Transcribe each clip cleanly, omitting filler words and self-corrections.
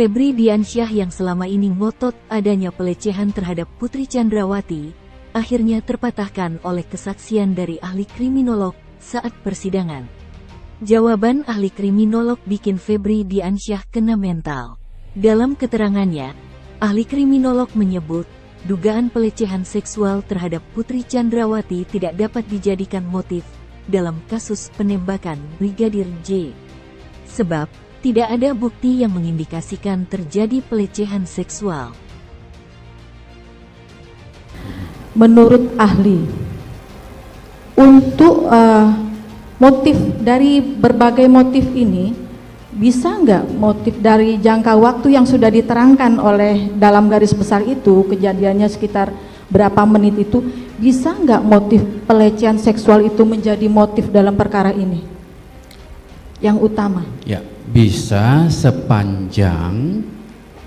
Febri Diansyah yang selama ini ngotot adanya pelecehan terhadap Putri Chandrawati, akhirnya terpatahkan oleh kesaksian dari ahli kriminolog saat persidangan. Jawaban ahli kriminolog bikin Febri Diansyah kena mental. Dalam keterangannya, ahli kriminolog menyebut, dugaan pelecehan seksual terhadap Putri Chandrawati tidak dapat dijadikan motif dalam kasus penembakan Brigadir J. Sebab, tidak ada bukti yang mengindikasikan terjadi pelecehan seksual. Menurut ahli, untuk motif dari berbagai motif ini, bisa nggak motif dari jangka waktu yang sudah diterangkan oleh dalam garis besar itu, kejadiannya sekitar berapa menit itu, bisa nggak motif pelecehan seksual itu menjadi motif dalam perkara ini? Yang utama. Ya, bisa sepanjang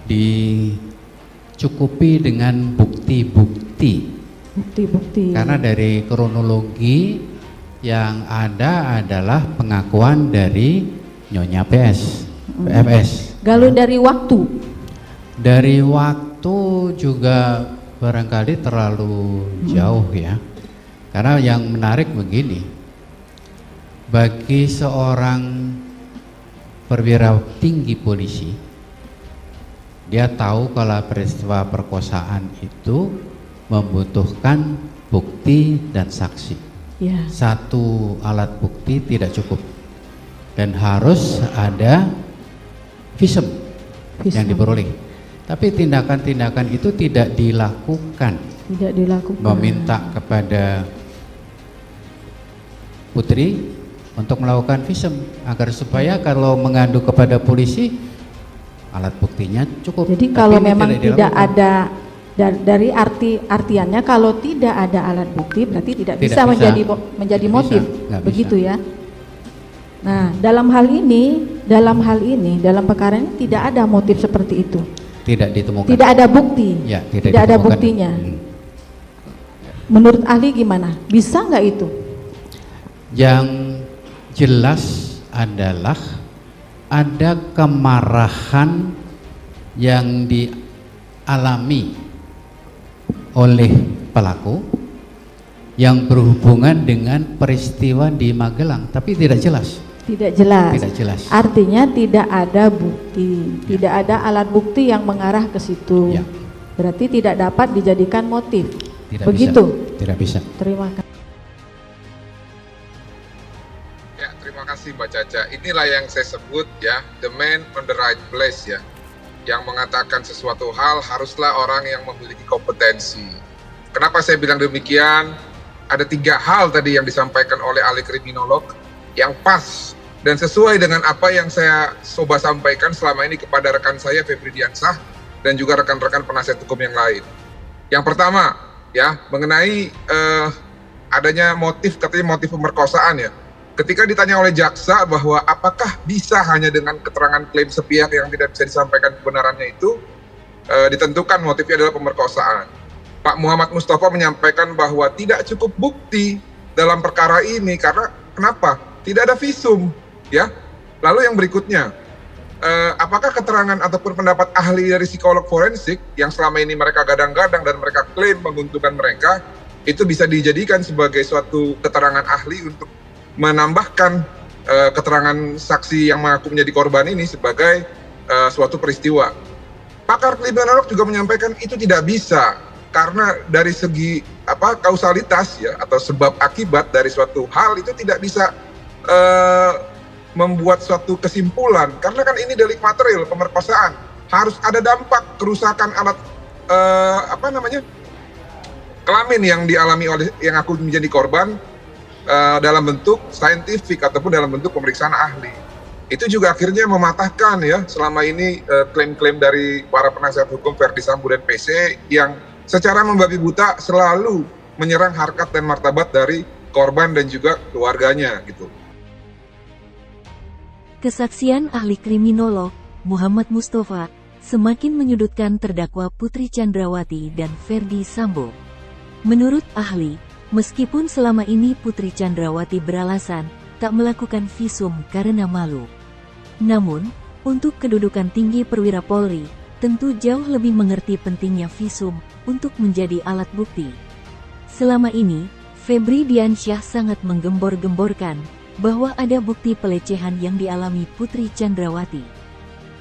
dicukupi dengan bukti-bukti. Bukti-bukti. Karena dari kronologi yang ada adalah pengakuan dari Nyonya PFS. Kalau dari waktu? Dari waktu juga barangkali terlalu jauh ya. Karena yang menarik begini, bagi seorang perwira tinggi polisi, dia tahu kalau peristiwa perkosaan itu membutuhkan bukti dan saksi. Ya. Satu alat bukti tidak cukup dan harus ada visum yang diperoleh. Tapi tindakan-tindakan itu tidak dilakukan. Tidak dilakukan. Meminta kepada Putri untuk melakukan visum agar supaya kalau mengadu kepada polisi alat buktinya cukup. Jadi kalau memang tidak ada dari artiannya kalau tidak ada alat bukti berarti tidak bisa menjadi motif. Begitu ya. Nah, dalam hal ini dalam perkara ini tidak ada motif seperti itu. Tidak ditemukan. Tidak ada bukti. Ya, tidak ada buktinya. Menurut ahli gimana? Bisa nggak itu? Yang jelas adalah ada kemarahan yang dialami oleh pelaku yang berhubungan dengan peristiwa di Magelang, tapi tidak jelas. Tidak jelas. Tidak jelas. Artinya tidak ada bukti, tidak ada alat bukti yang mengarah ke situ. Ya. Berarti tidak dapat dijadikan motif. Tidak begitu? Bisa. Tidak bisa. Terima kasih. Ya, terima kasih Mbak Caca. Inilah yang saya sebut ya, the man on the right place ya. Yang mengatakan sesuatu hal haruslah orang yang memiliki kompetensi. Kenapa saya bilang demikian? Ada 3 hal tadi yang disampaikan oleh ahli kriminolog yang pas dan sesuai dengan apa yang saya coba sampaikan selama ini kepada rekan saya Febri Diansyah dan juga rekan-rekan penasihat hukum yang lain. Yang pertama ya, mengenai adanya motif, katanya motif pemerkosaan ya. Ketika ditanya oleh jaksa bahwa apakah bisa hanya dengan keterangan klaim sepihak yang tidak bisa disampaikan kebenarannya itu ditentukan motifnya adalah pemerkosaan. Pak Muhammad Mustafa menyampaikan bahwa tidak cukup bukti dalam perkara ini karena kenapa? Tidak ada visum, ya. Lalu yang berikutnya, apakah keterangan ataupun pendapat ahli dari psikolog forensik yang selama ini mereka gadang-gadang dan mereka klaim menguntungkan mereka, itu bisa dijadikan sebagai suatu keterangan ahli untuk menambahkan keterangan saksi yang mengaku menjadi korban ini sebagai suatu peristiwa. Pakar kriminolog juga menyampaikan itu tidak bisa karena dari segi kausalitas ya atau sebab akibat dari suatu hal itu tidak bisa membuat suatu kesimpulan karena kan ini delik material pemerkosaan, harus ada dampak kerusakan alat kelamin yang dialami oleh yang aku menjadi korban dalam bentuk saintifik ataupun dalam bentuk pemeriksaan ahli. Itu juga akhirnya mematahkan ya selama ini klaim-klaim dari para penasihat hukum Verdi Sambo dan PC yang secara membabi buta selalu menyerang harkat dan martabat dari korban dan juga keluarganya gitu. Kesaksian ahli kriminolog Muhammad Mustafa semakin menyudutkan terdakwa Putri Chandrawati dan Verdi Sambo. Menurut ahli, meskipun selama ini Putri Chandrawati beralasan tak melakukan visum karena malu, namun Untuk kedudukan tinggi perwira Polri, tentu jauh lebih mengerti pentingnya visum untuk menjadi alat bukti. Selama ini, Febri Diansyah sangat menggembor-gemborkan bahwa ada bukti pelecehan yang dialami Putri Chandrawati.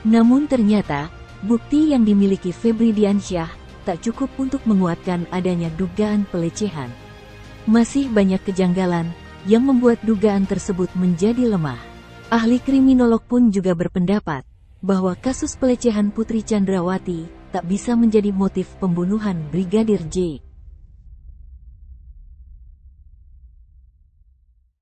Namun ternyata, bukti yang dimiliki Febri Diansyah tak cukup untuk menguatkan adanya dugaan pelecehan. Masih banyak kejanggalan yang membuat dugaan tersebut menjadi lemah. Ahli kriminolog pun juga berpendapat bahwa kasus pelecehan Putri Chandrawati tak bisa menjadi motif pembunuhan Brigadir J.